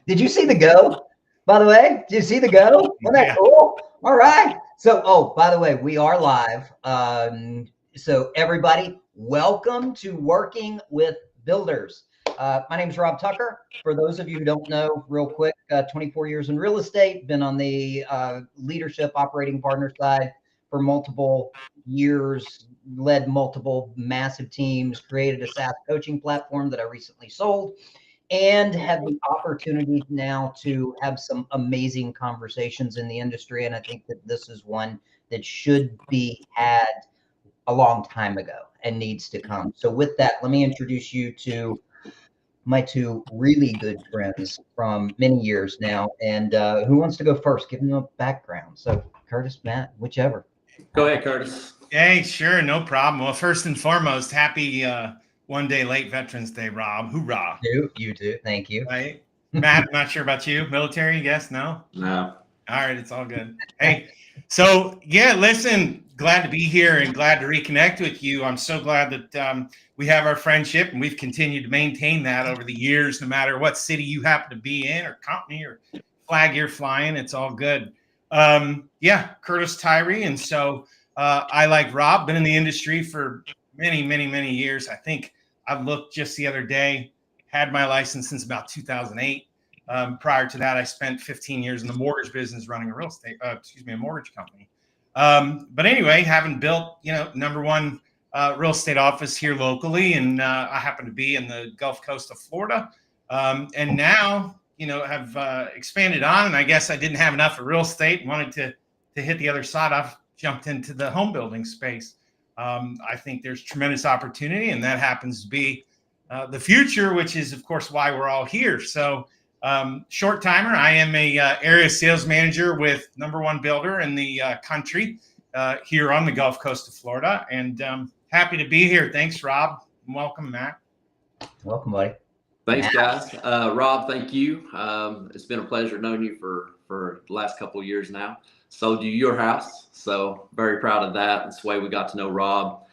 Did you see the go? By the way, did you see the go? Wasn't that cool? All right. So, oh, by the way, we are live. So everybody, welcome to Working with Builders. My name is Rob Tucker. For those of you who don't know, real quick, 24 years in real estate, been on the leadership operating partner side for multiple years, led multiple massive teams, created a SaaS coaching platform that I recently sold, and have the opportunity now to have some amazing conversations in the industry. And I think that this is one that should be had a long time ago and needs to come. So with that, let me introduce you to my two really good friends from many years now. And who wants to go first? Give them a background. So Curtis, Matt, whichever. Go ahead, Curtis. Hey, sure, no problem. Well, first and foremost, happy one day late Veterans Day, Rob. Hoorah. You too. Thank you. Right. Matt, I'm not sure about you. Military, yes, no? No. All right, it's all good. Hey, so yeah, listen, glad to be here and glad to reconnect with you. I'm so glad that we have our friendship and we've continued to maintain that over the years, no matter what city you happen to be in or company or flag you're flying, it's all good. Yeah, Curtis Tirey. And so I, like Rob, been in the industry for many, many, many years. I think I looked just the other day, had my license since about 2008. Prior to that, I spent 15 years in the mortgage business running a mortgage company. But anyway, having built, number one real estate office here locally, and I happen to be in the Gulf Coast of Florida. And now, have expanded on, and I guess I didn't have enough of real estate, wanted to hit the other side. I've jumped into the home building space. I think there's tremendous opportunity, and that happens to be the future, which is, of course, why we're all here. So short timer, I am a area sales manager with number one builder in the country here on the Gulf Coast of Florida, and happy to be here. Thanks, Rob. And welcome, Matt. Welcome, buddy. Thanks, guys. Rob, thank you. It's been a pleasure knowing you for the last couple of years now. Sold you your house, so very proud of that. That's the way we got to know Rob.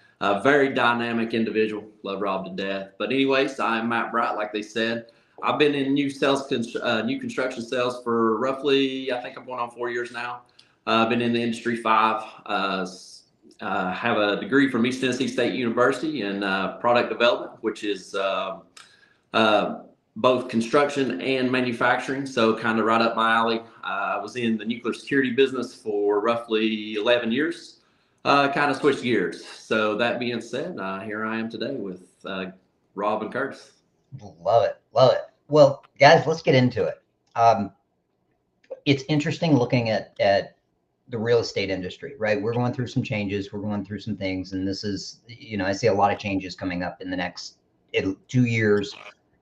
Very dynamic individual. Love Rob to death. But anyways, I'm Matt Bright, like they said. I've been in new construction sales for roughly, I think I'm going on 4 years now. I've been in the industry 5. Have a degree from East Tennessee State University in product development, which is both construction and manufacturing. So kind of right up my alley. I was in the nuclear security business for roughly 11 years. Kind of switched gears. So that being said, here I am today with Rob and Curtis. Love it. Love it. Well, guys, let's get into it. It's interesting looking at the real estate industry, right? We're going through some changes. We're going through some things. And this is, I see a lot of changes coming up in the next 2 years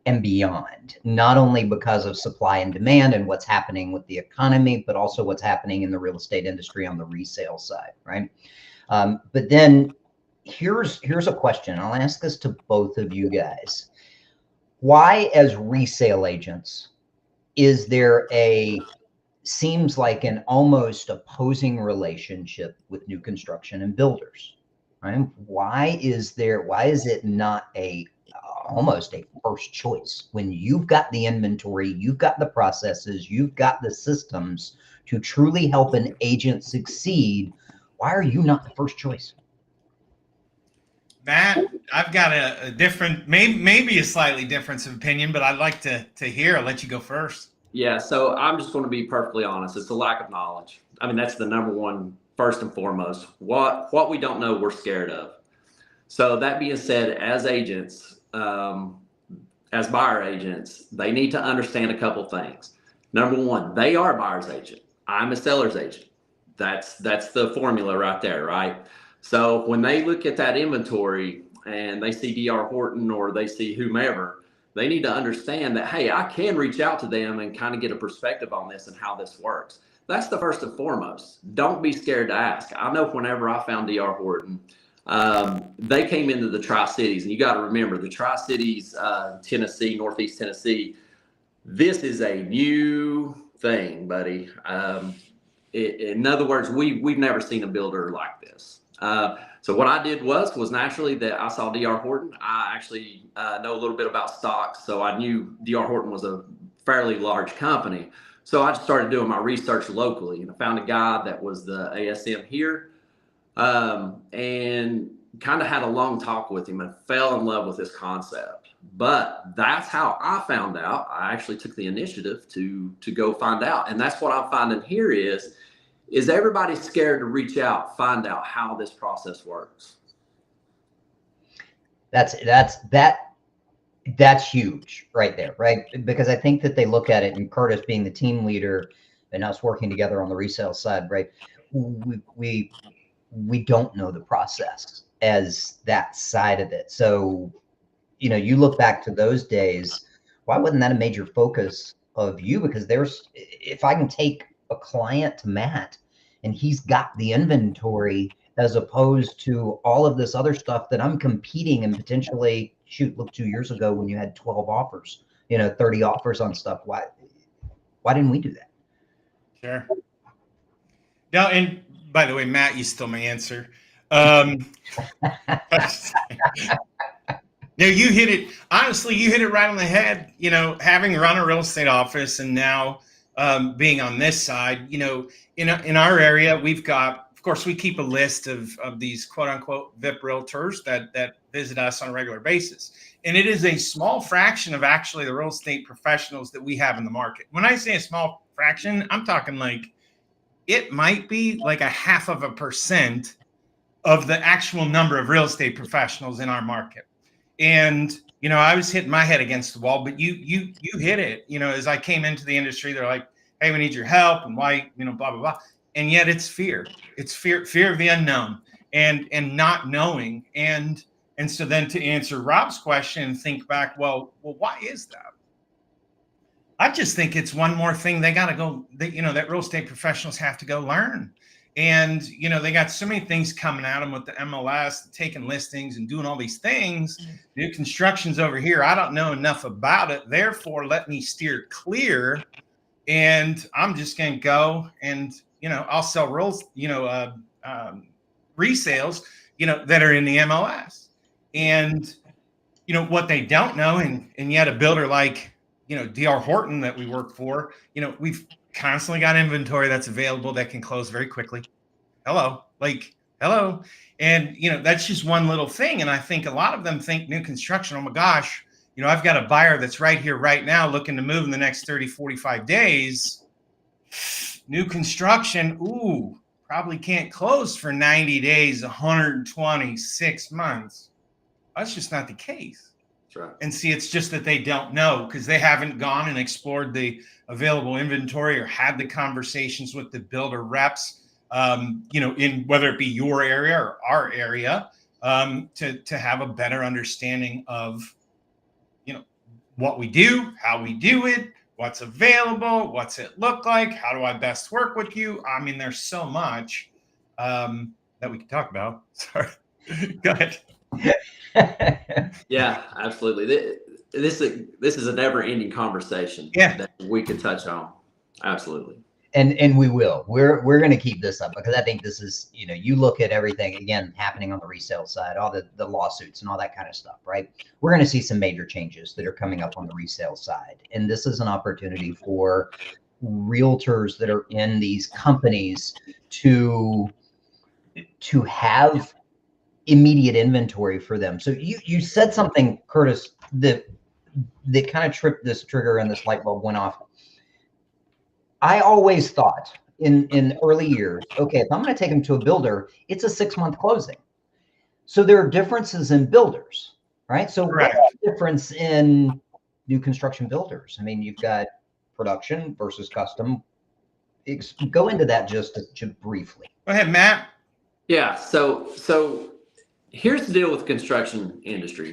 and beyond, not only because of supply and demand and what's happening with the economy, but also what's happening in the real estate industry on the resale side, right? But then here's a question. I'll ask this to both of you guys. Why, as resale agents, is there seems like an almost opposing relationship with new construction and builders, right? Why is it not almost a first choice when you've got the inventory, you've got the processes, you've got the systems to truly help an agent succeed? Why are you not the first choice? Matt, I've got a different, maybe a slightly difference of opinion, but I'd like to hear. I'll let you go first. Yeah, so I'm just going to be perfectly honest. It's a lack of knowledge. I mean, that's the number one, first and foremost. What we don't know, we're scared of. So that being said, as agents, as buyer agents, they need to understand a couple things. Number one, they are a buyer's agent. I'm a seller's agent. That's the formula right there, right? So when they look at that inventory and they see DR Horton or they see whomever, they need to understand that, hey, I can reach out to them and kind of get a perspective on this and how this works. That's the first and foremost. Don't be scared to ask. I know whenever I found DR Horton, they came into the Tri-Cities, and you got to remember the Tri-Cities, Tennessee, Northeast Tennessee, this is a new thing, buddy. In other words, we've never seen a builder like this. So what I did was naturally that I saw DR Horton. I actually know a little bit about stocks, so I knew DR Horton was a fairly large company. So I just started doing my research locally, and I found a guy that was the ASM here, and kind of had a long talk with him and fell in love with this concept. But that's how I found out. I actually took the initiative to go find out, and that's what I'm finding here is everybody's scared to reach out, find out how this process works. That's huge right there, right? Because I think that they look at it, and Curtis being the team leader and us working together on the resale side, right? We don't know the process as that side of it. So, you know, you look back to those days, why wasn't that a major focus of you? Because if I can take a client to Matt and he's got the inventory, as opposed to all of this other stuff that I'm competing and potentially, shoot, look 2 years ago when you had 12 offers, 30 offers on stuff. Why didn't we do that? Sure. No, and by the way, Matt, you stole my answer. No, you hit it. Honestly, you hit it right on the head. Having run a real estate office and now being on this side, in our area, we've got, of course, we keep a list of these quote unquote VIP realtors that visit us on a regular basis. And it is a small fraction of actually the real estate professionals that we have in the market. When I say a small fraction, I'm talking like it might be like 0.5% of the actual number of real estate professionals in our market. And, I was hitting my head against the wall, but you hit it, as I came into the industry, they're like, hey, we need your help, and why, blah, blah, blah. And yet it's fear. It's fear of the unknown and not knowing. And so then to answer Rob's question and think back, well, why is that? I just think it's one more thing they got to go, that real estate professionals have to go learn. And, they got so many things coming at them with the MLS, taking listings and doing all these things. New construction's over here. I don't know enough about it. Therefore, let me steer clear. And I'm just going to go and, I'll sell resales, that are in the MLS. And, what they don't know, and yet a builder like, DR Horton that we work for, we've constantly got inventory that's available that can close very quickly. Hello. And, that's just one little thing. And I think a lot of them think new construction, oh my gosh, I've got a buyer that's right here, right now, looking to move in the next 30, 45 days. New construction, probably can't close for 90 days, 120, 6 months. That's just not the case. That's right. And see, it's just that they don't know because they haven't gone and explored the available inventory or had the conversations with the builder reps, in whether it be your area or our area, to have a better understanding of, what we do, how we do it, what's available, what's it look like, how do I best work with you? I mean, there's so much that we can talk about. Sorry. Go ahead. Yeah, absolutely. This is a never-ending conversation that we could touch on. Absolutely. And we will. We're going to keep this up because I think this is, you look at everything again happening on the resale side, all the lawsuits and all that kind of stuff, right? We're going to see some major changes that are coming up on the resale side. And this is an opportunity for realtors that are in these companies to have immediate inventory for them. So you said something, Curtis, that kind of tripped this trigger and this light bulb went off. I always thought in early years, okay, if I'm going to take them to a builder, it's a 6-month closing. So there are differences in builders, right? So what's the difference in new construction builders? I mean, you've got production versus custom. Go into that just briefly. Go ahead, Matt. Yeah. So here's the deal with the construction industry,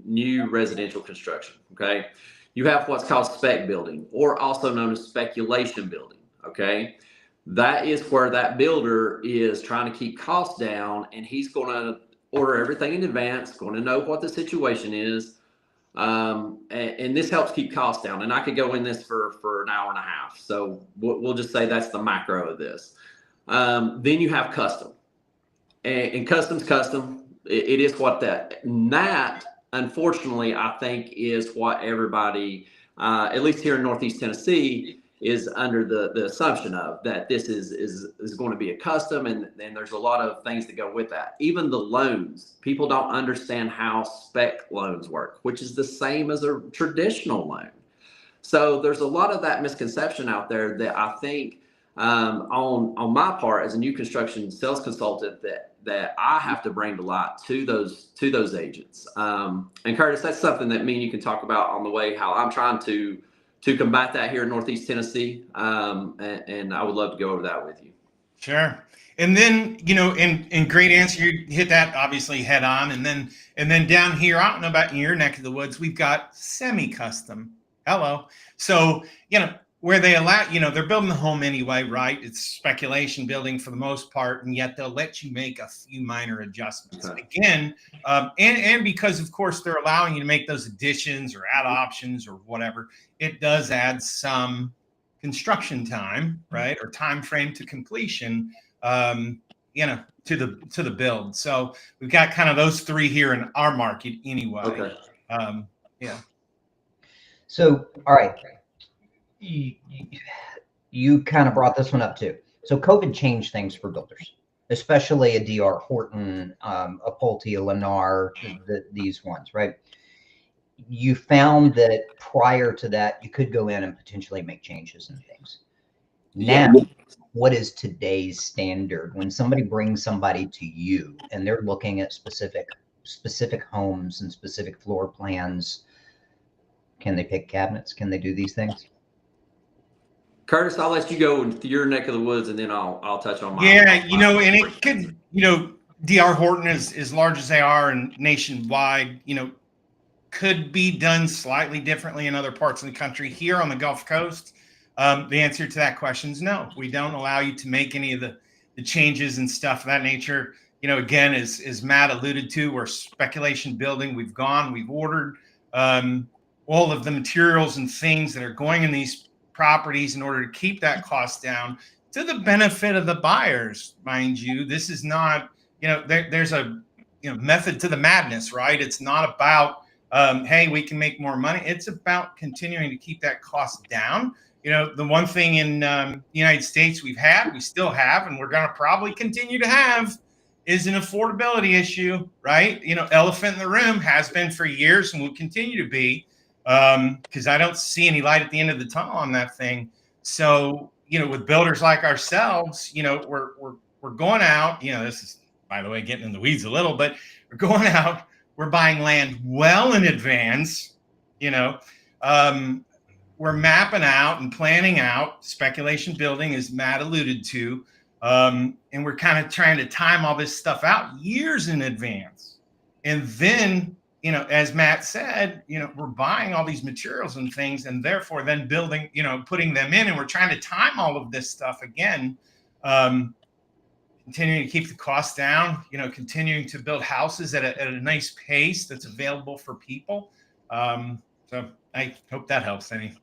new residential construction. Okay. You have what's called spec building, or also known as speculation building. Okay. That is where that builder is trying to keep costs down, and he's going to order everything in advance, going to know what the situation is. And this helps keep costs down. And I could go in this for an hour and a half. So we'll just say that's the macro of this. Then you have custom, and custom's custom. It is what that unfortunately, I think is what everybody at least here in Northeast Tennessee, is under the assumption of that this is going to be a custom, and there's a lot of things that go with that. Even the loans, people don't understand how spec loans work, which is the same as a traditional loan. So there's a lot of that misconception out there that I think on my part as a new construction sales consultant that I have to bring to light to those agents. And Curtis, that's something that me and you can talk about on the way, how I'm trying to combat that here in Northeast Tennessee. And I would love to go over that with you. Sure. And then, in great answer, you hit that obviously head on. And then down here, I don't know about in your neck of the woods, we've got semi-custom. Hello. So, where they allow, they're building the home anyway, right? It's speculation building for the most part, and yet they'll let you make a few minor adjustments. Okay. Again, and because of course they're allowing you to make those additions or add options or whatever, it does add some construction time, right? Or time frame to completion, to the build. So we've got kind of those three here in our market anyway. Okay. Yeah. So, all right. You kind of brought this one up too. So COVID changed things for builders, especially a DR Horton, a Pulte, a Lennar, these ones, right? You found that prior to that, you could go in and potentially make changes and things. Now, what is today's standard when somebody brings somebody to you and they're looking at specific homes and specific floor plans? Can they pick cabinets? Can they do these things? Curtis, I'll let you go with your neck of the woods, and then I'll touch on mine. Yeah, and it could, DR Horton is as large as they are and nationwide, could be done slightly differently in other parts of the country. Here on the Gulf Coast, the answer to that question is no. We don't allow you to make any of the changes and stuff of that nature. Again, as Matt alluded to, we're speculation building. We've ordered all of the materials and things that are going in these properties in order to keep that cost down to the benefit of the buyers, mind you. This is not, there's a method to the madness, right? It's not about hey, we can make more money. It's about continuing to keep that cost down. The one thing in the United States we still have, and we're going to probably continue to have, is an affordability issue, right? Elephant in the room, has been for years and will continue to be, because I don't see any light at the end of the tunnel on that thing. So, with builders like ourselves, we're going out, this is, by the way, getting in the weeds a little, but we're going out, we're buying land well in advance, we're mapping out and planning out speculation building, as Matt alluded to. And we're kind of trying to time all this stuff out years in advance. And then, as Matt said, we're buying all these materials and things, and therefore then building, putting them in, and we're trying to time all of this stuff again, continuing to keep the costs down, continuing to build houses at a nice pace that's available for people. So I hope that helps any.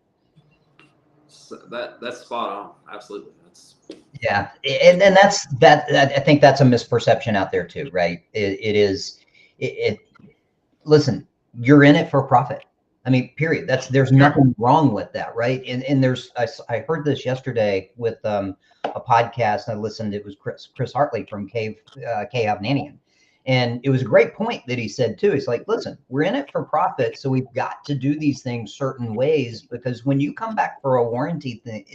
So that's spot on. Absolutely. Yeah. And that's I think that's a misperception out there too, right? It is, listen, you're in it for profit. I mean, period. There's nothing wrong with that, right? And I heard this yesterday with a podcast I listened. It was Chris Hartley from K Hovnanian. And it was a great point that he said too. He's like, listen, we're in it for profit, so we've got to do these things certain ways, because when you come back for a warranty thing,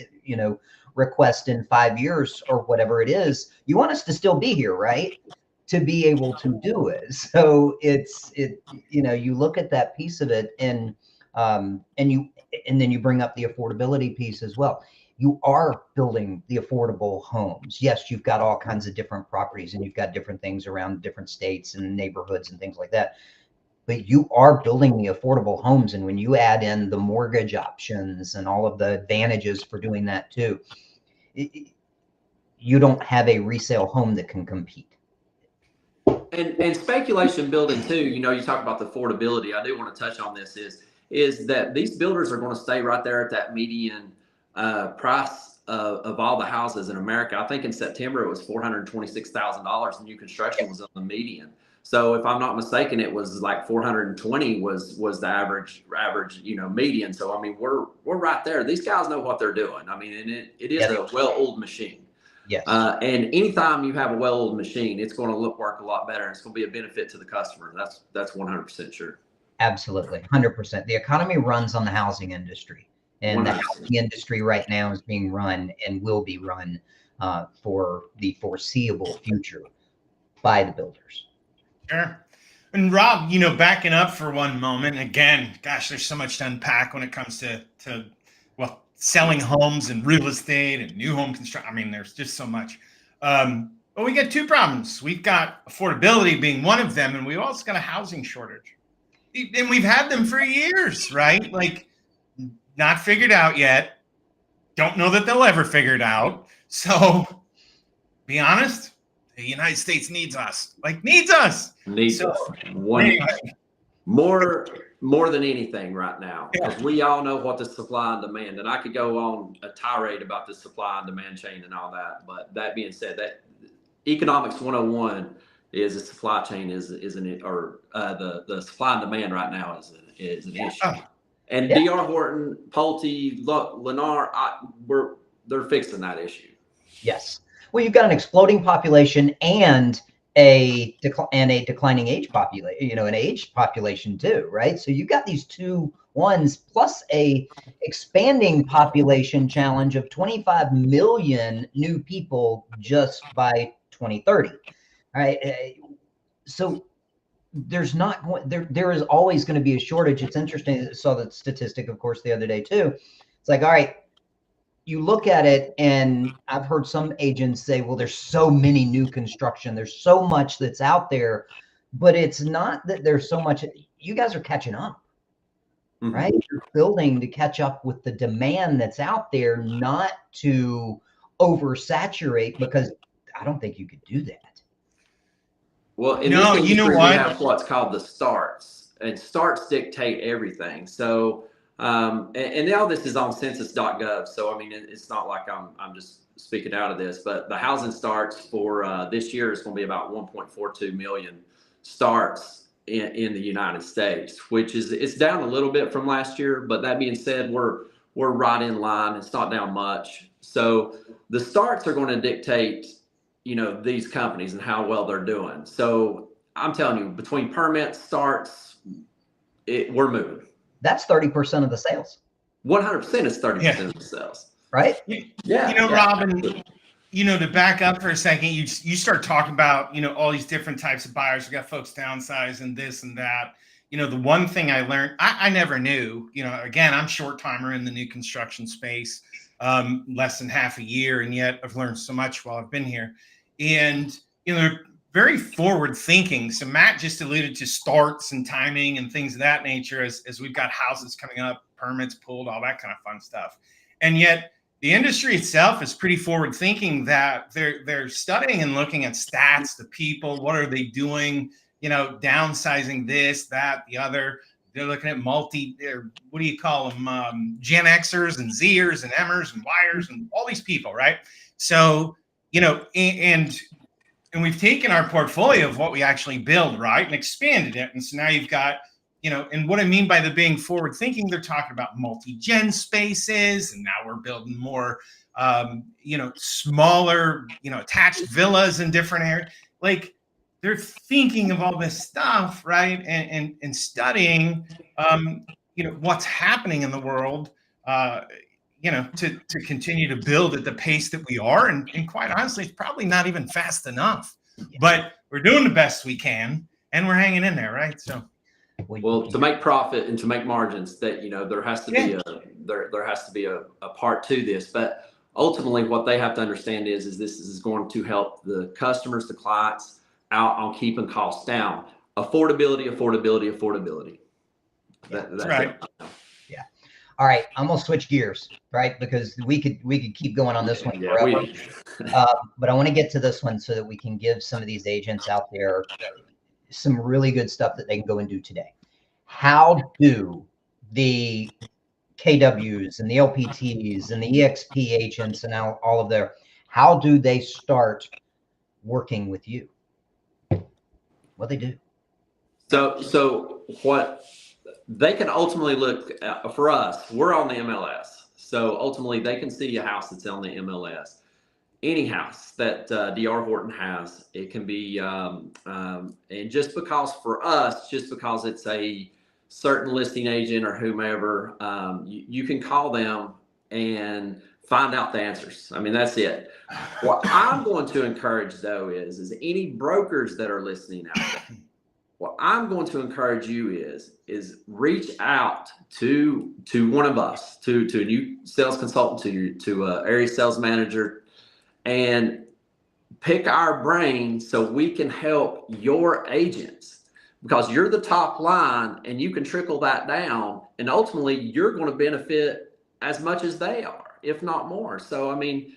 request in 5 years or whatever it is, you want us to still be here, right? To be able to do it. So you look at that piece of it, and then you bring up the affordability piece as well. You are building the affordable homes. Yes, you've got all kinds of different properties, and you've got different things around different states and neighborhoods and things like that. But you are building the affordable homes. And when you add in the mortgage options and all of the advantages for doing that too, you don't have a resale home that can compete. And speculation building too, you talk about the affordability. I do want to touch on this is that these builders are going to stay right there at that median price of all the houses in America. I think in September it was $426,000, and new construction was on the median. So if I'm not mistaken, it was like 420 was the average, median. So I mean, we're right there. These guys know what they're doing. I mean, and it is Yes. a well-oiled machine. Yes. And anytime you have a well-oiled machine, it's going to work a lot better. And it's going to be a benefit to the customer. That's 100% sure. Absolutely, 100%. The economy runs on the housing industry, and 100%. the housing industry right now is being run and will be run for the foreseeable future by the builders. Sure. And Rob, backing up for one moment, again, gosh, there's so much to unpack when it comes to selling homes and real estate and new home construction. I mean, there's just so much. But we got two problems. We've got affordability being one of them, and we've also got a housing shortage. And we've had them for years, right? Like, not figured out yet. Don't know that they'll ever figure it out. So, be honest, the United States needs us. Needs us. Needs us. More than anything right now. Because we all know what the supply and demand, and I could go on a tirade about the supply and demand chain and all that. But that being said, that economics 101 is the supply chain isn't it, or the supply and demand right now is an issue. And DR Horton, Pulte, Lennar, they're fixing that issue. Yes. Well, you've got an exploding population and a declining age population, an aged population too, right? So you've got these two ones plus a expanding population challenge of 25 million new people just by 2030. Right. So there is always going to be a shortage. It's interesting. I saw that statistic, of course, the other day too. It's like, all right, you look at it, and I've heard some agents say, well, there's so many new construction. There's so much that's out there, but it's not that there's so much. You guys are catching up, right? You're building to catch up with the demand that's out there, not to oversaturate, because I don't think you could do that. Well, in this industry, we have what's called the starts, and starts dictate everything. So, and all this is on census.gov. So, I mean, it's not like I'm just speaking out of this, but the housing starts for this year is going to be about 1.42 million starts in the United States, which it's down a little bit from last year. But that being said, we're right in line. It's not down much. So the starts are going to dictate these companies and how well they're doing. So I'm telling you, between permits, starts, we're moving. That's 30% of the sales. 100% is 30% of the sales. Right? Yeah. Robin, to back up for a second, you start talking about, all these different types of buyers. We got folks downsizing this and that. The one thing I learned, I never knew, again, I'm short timer in the new construction space, less than half a year. And yet I've learned so much while I've been here. And, they're very forward thinking. So Matt just alluded to starts and timing and things of that nature as we've got houses coming up, permits pulled, all that kind of fun stuff. And yet the industry itself is pretty forward thinking, that they're studying and looking at stats, the people, what are they doing, downsizing this, that, the other. They're looking at what do you call them? Gen Xers and Zers and Mers and Yers and all these people, right? So, and we've taken our portfolio of what we actually build, right, and expanded it. And so now you've got, and what I mean by the being forward thinking, they're talking about multi-gen spaces, and now we're building more, smaller, attached villas in different areas. Like, they're thinking of all this stuff, right, and studying, what's happening in the world, to continue to build at the pace that we are. And quite honestly, it's probably not even fast enough, but we're doing the best we can, and we're hanging in there, right? So, well, to make profit and to make margins, that there has to be there has to be a part to this. But ultimately, what they have to understand is this is going to help the customers, the clients, out on keeping costs down. Affordability. That's right. It. Yeah. All right, I'm gonna switch gears, right? Because we could keep going on this one forever. But I want to get to this one so that we can give some of these agents out there some really good stuff that they can go and do today. How do the KWs and the LPTs and the EXP agents and all of how do they start working with you? What they do? So what they can ultimately look at, for us, we're on the MLS. So ultimately they can see a house that's on the MLS. Any house that DR Horton has, it can be, and just because for us, just because it's a certain listing agent or whomever, you can call them and find out the answers. I mean, that's it. What I'm going to encourage though is any brokers that are listening out there, what I'm going to encourage you is reach out to one of us, to a new sales consultant, to a area sales manager, and pick our brain so we can help your agents, because you're the top line and you can trickle that down, and ultimately you're going to benefit as much as they are, if not more. So I mean,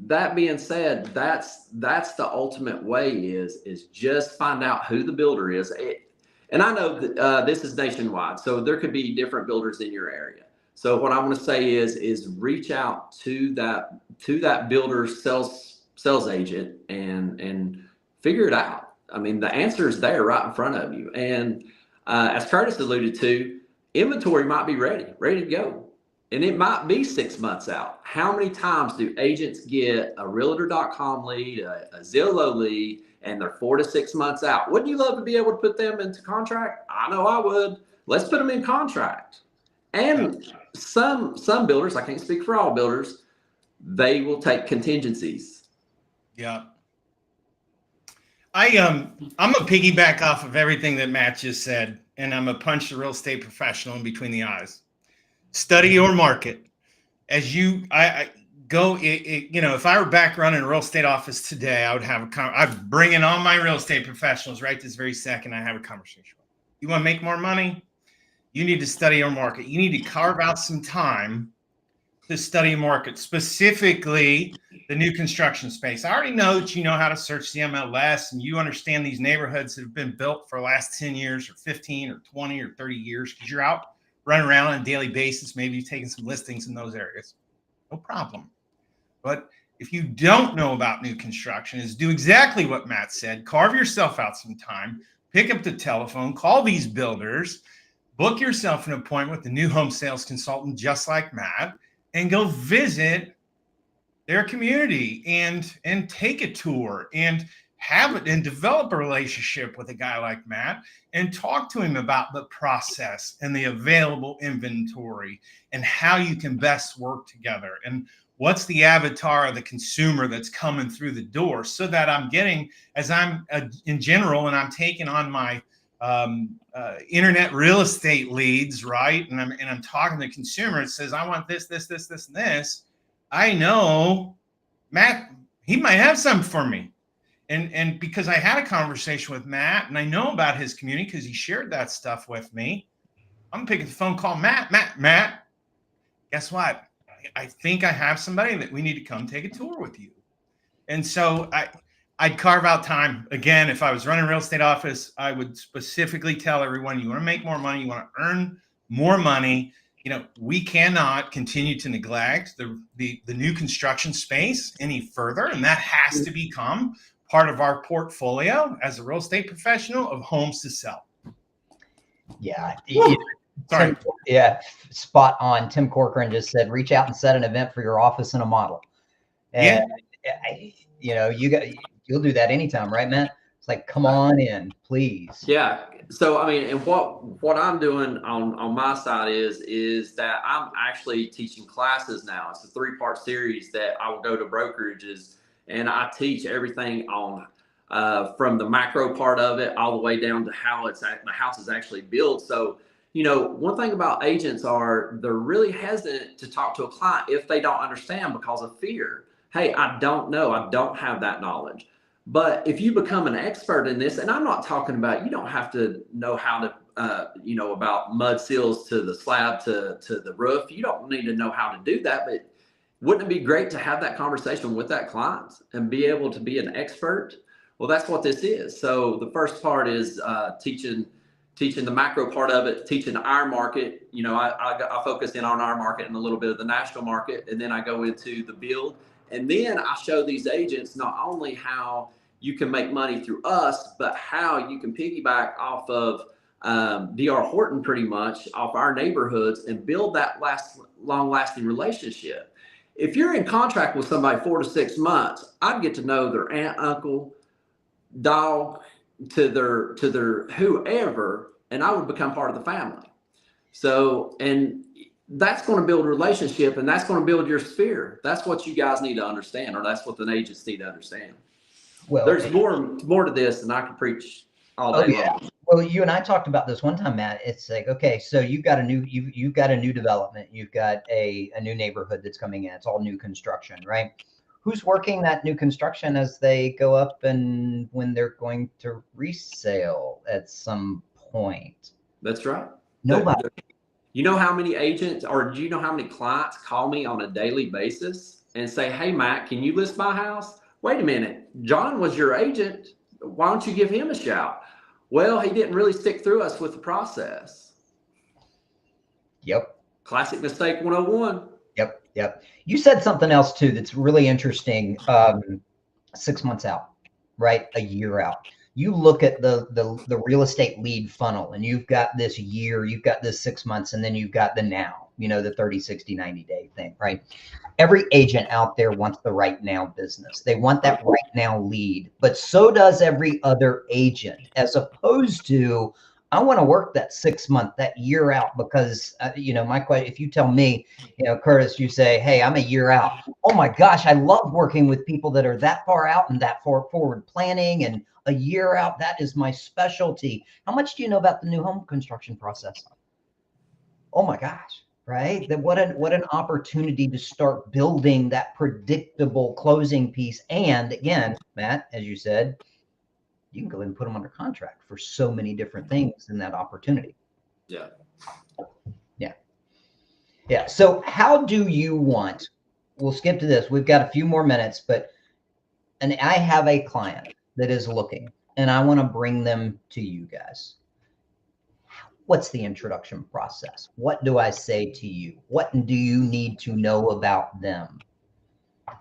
that being said, that's the ultimate way is just find out who the builder is. And I know that this is nationwide, so there could be different builders in your area. So what I want to say is reach out to that builder sales agent and figure it out. I mean, the answer is there right in front of you. And as Curtis alluded to, inventory might be ready to go. And it might be 6 months out. How many times do agents get a Realtor.com lead, a Zillow lead, and they're 4 to 6 months out? Wouldn't you love to be able to put them into contract? I know I would. Let's put them in contract. And some builders, I can't speak for all builders, they will take contingencies. Yeah. I'm a piggyback off of everything that Matt just said, and I'm a punch the real estate professional in between the eyes. Study your market. As I go, if I were back running a real estate office today, I would I'd bring in all my real estate professionals right this very second. I have a conversation. You want to make more money? You need to study your market. You need to carve out some time to study market, specifically the new construction space. I already know that you know how to search the MLS and you understand these neighborhoods that have been built for the last 10 years or 15 or 20 or 30 years because you're out running around on a daily basis. Maybe you've taken some listings in those areas. No problem. But if you don't know about new construction, is do exactly what Matt said. Carve yourself out some time, pick up the telephone, call these builders, book yourself an appointment with the new home sales consultant, just like Matt, and go visit their community and take a tour and have it and develop a relationship with a guy like Matt and talk to him about the process and the available inventory and how you can best work together and what's the avatar of the consumer that's coming through the door, so that I'm getting, as I'm in general, and I'm taking on my internet real estate leads, right? And I'm talking to the consumer. It says, I want this, this, this, this, and this. I know Matt, he might have something for me. And because I had a conversation with Matt and I know about his community because he shared that stuff with me, I'm picking the phone call. Matt, guess what? I think I have somebody that we need to come take a tour with you. And so I'd carve out time. Again, if I was running a real estate office, I would specifically tell everyone, you want to make more money, you want to earn more money. We cannot continue to neglect the new construction space any further. And that has to become part of our portfolio as a real estate professional of homes to sell. Yeah. Sorry. Yeah. Spot on. Tim Corcoran just said, reach out and set an event for your office and a model. And you'll do that anytime, right, Matt? It's like, come on in, please. Yeah. So, I mean, and what I'm doing on my side is that I'm actually teaching classes now. It's a 3-part series that I will go to brokerages and I teach everything on from the macro part of it all the way down to how the house is actually built. So, one thing about agents are they're really hesitant to talk to a client if they don't understand because of fear. Hey, I don't know. I don't have that knowledge. But if you become an expert in this, and I'm not talking about, you don't have to know how to, about mud seals to the slab to the roof. You don't need to know how to do that. But wouldn't it be great to have that conversation with that client and be able to be an expert? Well, that's what this is. So the first part is teaching the macro part of it, teaching our market. I focus in on our market and a little bit of the national market, and then I go into the build. And then I show these agents not only how you can make money through us, but how you can piggyback off of DR Horton pretty much off our neighborhoods and build that long-lasting relationship. If you're in contract with somebody 4 to 6 months, I'd get to know their aunt, uncle, dog, to their whoever, and I would become part of the family. So, and that's going to build a relationship, and that's going to build your sphere. That's what you guys need to understand, or that's what the agents need to understand. Well, there's more to this than I can preach all day long. Well, you and I talked about this one time, Matt. It's like, okay, so you've got a new development, you've got a new neighborhood that's coming in. It's all new construction, right? Who's working that new construction as they go up and when they're going to resale at some point? That's right. Nobody. You know how many agents, or do you know how many clients call me on a daily basis and say, hey, Matt, can you list my house? Wait a minute, John was your agent. Why don't you give him a shout? Well, he didn't really stick through us with the process. Yep. Classic mistake 101. Yep. You said something else too that's really interesting. 6 months out, right? A year out. You look at the real estate lead funnel, and you've got this year, you've got this 6 months, and then you've got the now, the 30, 60, 90-day thing, right? Every agent out there wants the right now business. They want that right now lead, but so does every other agent, as opposed to, I want to work that 6 month, that year out, because, my question, if you tell me, Curtis, you say, hey, I'm a year out. Oh my gosh, I love working with people that are that far out and that far forward planning, and a year out, that is my specialty. How much do you know about the new home construction process? Oh my gosh. Right? That what an opportunity to start building that predictable closing piece. And again, Matt, as you said, you can go ahead and put them under contract for so many different things in that opportunity. Yeah. So how do you want, we'll skip to this. We've got a few more minutes, and I have a client that is looking, and I want to bring them to you guys. What's the introduction process? What do I say to you? What do you need to know about them? Go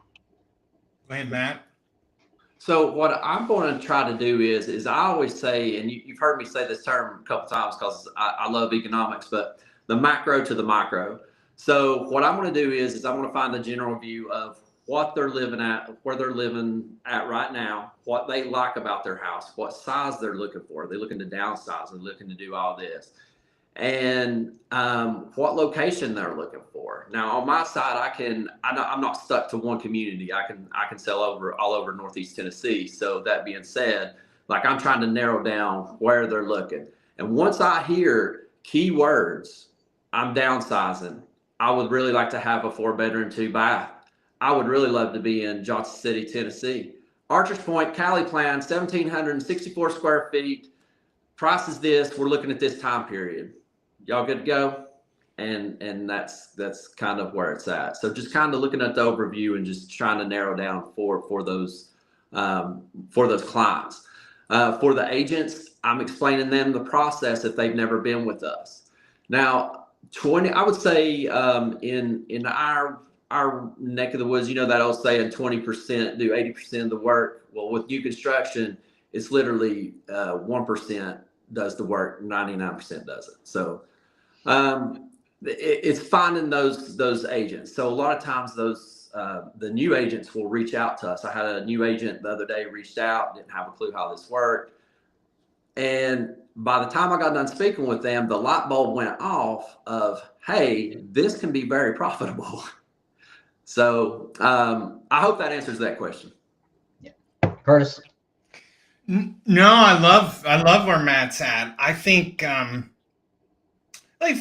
ahead, Matt. So what I'm going to try to do is I always say, and you've heard me say this term a couple times because I love economics, but the macro to the micro. So what I'm going to do is I'm going to find the general view of what they're living at, where they're living at right now, what they like about their house, what size they're looking for. Are they looking to downsize? Are they looking to do all this? And what location they're looking for. Now on my side, I'm not stuck to one community. I can sell all over Northeast Tennessee. So that being said, like I'm trying to narrow down where they're looking. And once I hear keywords, I'm downsizing. I would really like to have a 4-bedroom, 2-bath. I would really love to be in Johnson City, Tennessee. Archers Point, Cali plan, 1,764 square feet. Price is this. We're looking at this time period. Y'all good to go? And that's kind of where it's at. So just kind of looking at the overview and just trying to narrow down for those clients. For the agents, I'm explaining them the process if they've never been with us. Now, I would say in our neck of the woods, that old saying 20% do 80% of the work. Well, with new construction, it's literally 1% does the work, 99% doesn't. So it's finding those agents. So a lot of times the new agents will reach out to us. I had a new agent the other day reached out, didn't have a clue how this worked. And by the time I got done speaking with them, the light bulb went off of, hey, this can be very profitable. So I hope that answers that question. Yeah. Curtis? No, I love where Matt's at. I think I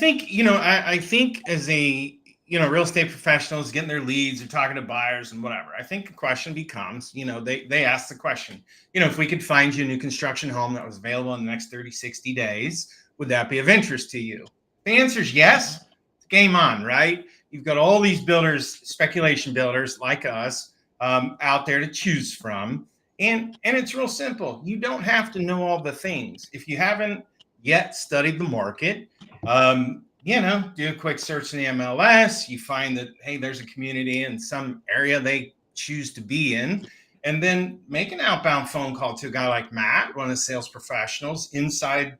think as a real estate professionals getting their leads, they're talking to buyers and whatever. I think the question becomes, they ask the question, if we could find you a new construction home that was available in the next 30, 60 days, would that be of interest to you? The answer is yes. Game on, right? You've got all these builders, speculation builders like us, out there to choose from. And it's real simple. You don't have to know all the things. If you haven't yet studied the market, do a quick search in the MLS. You find that, hey, there's a community in some area they choose to be in. and then make an outbound phone call to a guy like Matt, one of the sales professionals inside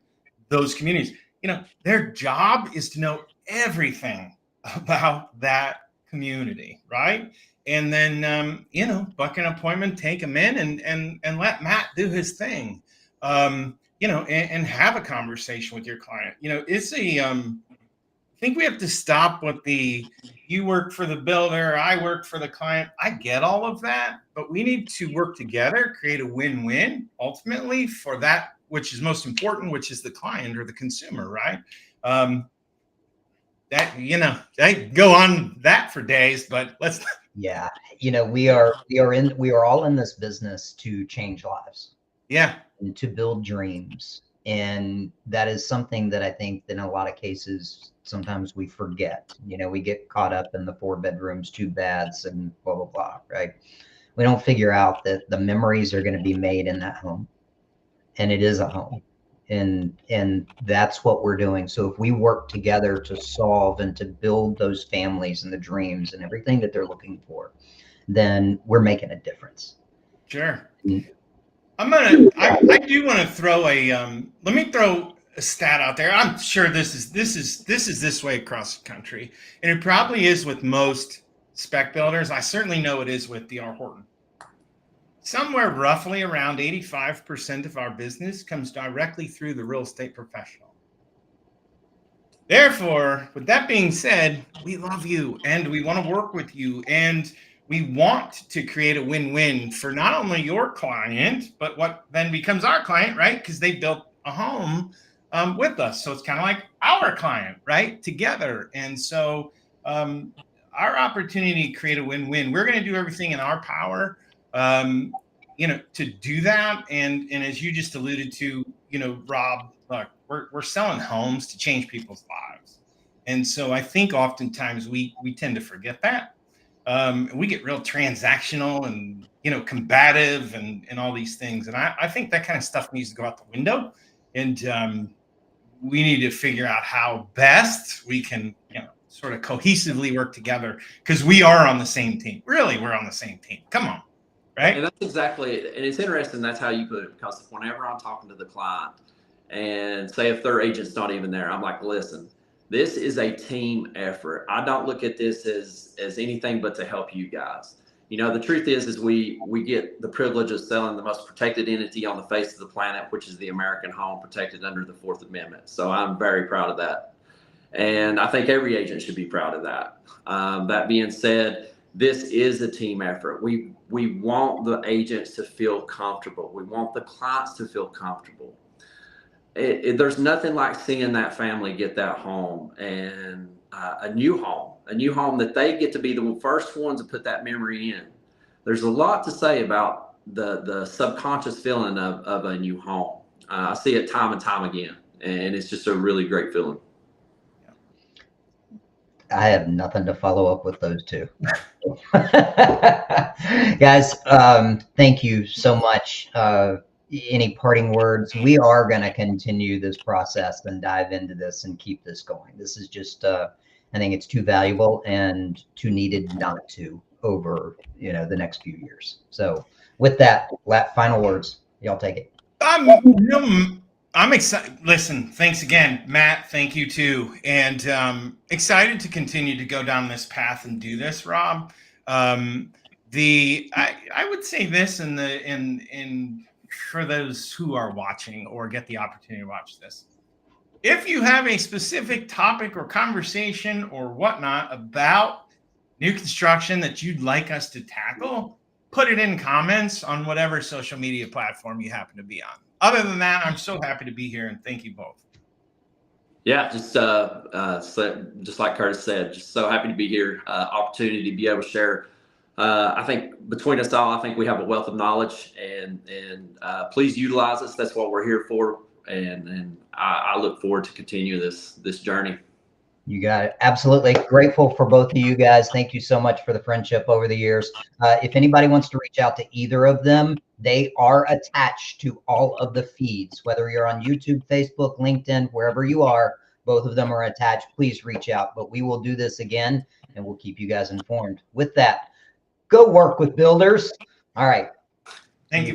those communities. You know, their job is to know everything about that community, right? And then, you know, book an appointment, take them in, and let Matt do his thing. You know, and have a conversation with your client. You know, it's I think we have to stop with the you work for the builder, I work for the client. I get all of that, but we need to work together, create a win-win ultimately for that which is most important, which is the client or the consumer, right? That, you know, I go on that for days, but let's. Yeah, you know, we are all in this business to change lives. Yeah. And to build dreams. And that is something that I think that in a lot of cases, sometimes we forget. You know, we get caught up in the 4 bedrooms, 2 baths, and blah, blah, blah, right? We don't figure out that the memories are going to be made in that home. And it is a home. And that's what we're doing. So if we work together to solve and to build those families and the dreams and everything that they're looking for, then we're making a difference. Sure. I do want to throw let me throw a stat out there. I'm sure this is this way across the country, and it probably is with most spec builders. I certainly know it is with DR Horton. Somewhere roughly around 85% of our business comes directly through the real estate professional. Therefore, with that being said, we love you and we want to work with you, and we want to create a win-win for not only your client, but what then becomes our client, right? Because they built a home with us. So it's kind of like our client, right? Together. And so our opportunity to create a win-win, we're going to do everything in our power, you know, to do that. And as you just alluded to, you know, Rob, look, we're selling homes to change people's lives. And so I think oftentimes we tend to forget that. We get real transactional and, you know, combative and all these things. And I think that kind of stuff needs to go out the window. And we need to figure out how best we can, you know, sort of cohesively work together, because we are on the same team. Really, we're on the same team. Come on. Right. And that's exactly it. And it's interesting. That's how you put it, because whenever I'm talking to the client and say if their agent's not even there, I'm like, listen, this is a team effort. I don't look at this as anything but to help you guys. You know, the truth is we get the privilege of selling the most protected entity on the face of the planet, which is the American home, protected under the 4th Amendment. So I'm very proud of that. And I think every agent should be proud of that. That being said, this is a team effort. We want the agents to feel comfortable. We want the clients to feel comfortable. There's nothing like seeing that family get that home, and a new home that they get to be the first ones to put that memory in. There's a lot to say about the subconscious feeling of a new home. I see it time and time again, and it's just a really great feeling. I have nothing to follow up with those two. Guys, thank you so much. Any parting words? We are going to continue this process and dive into this and keep this going. This is just, I think it's too valuable and too needed not to over, you know, the next few years. So with that, final words, y'all take it. I'm excited. Listen, thanks again, Matt. Thank you too. And excited to continue to go down this path and do this, Rob. I would say this in for those who are watching or get the opportunity to watch this. If you have a specific topic or conversation or whatnot about new construction that you'd like us to tackle, put it in comments on whatever social media platform you happen to be on. Other than that, I'm so happy to be here, and thank you both. Yeah, just like Curtis said, just so happy to be here. Opportunity to be able to share. I think between us all, I think we have a wealth of knowledge, and please utilize us. That's what we're here for, and I look forward to continue this journey. You got it. Absolutely. Grateful for both of you guys. Thank you so much for the friendship over the years. If anybody wants to reach out to either of them, they are attached to all of the feeds, whether you're on YouTube, Facebook, LinkedIn, wherever you are, both of them are attached. Please reach out, but we will do this again and we'll keep you guys informed. With that, go work with builders. All right. Thank you.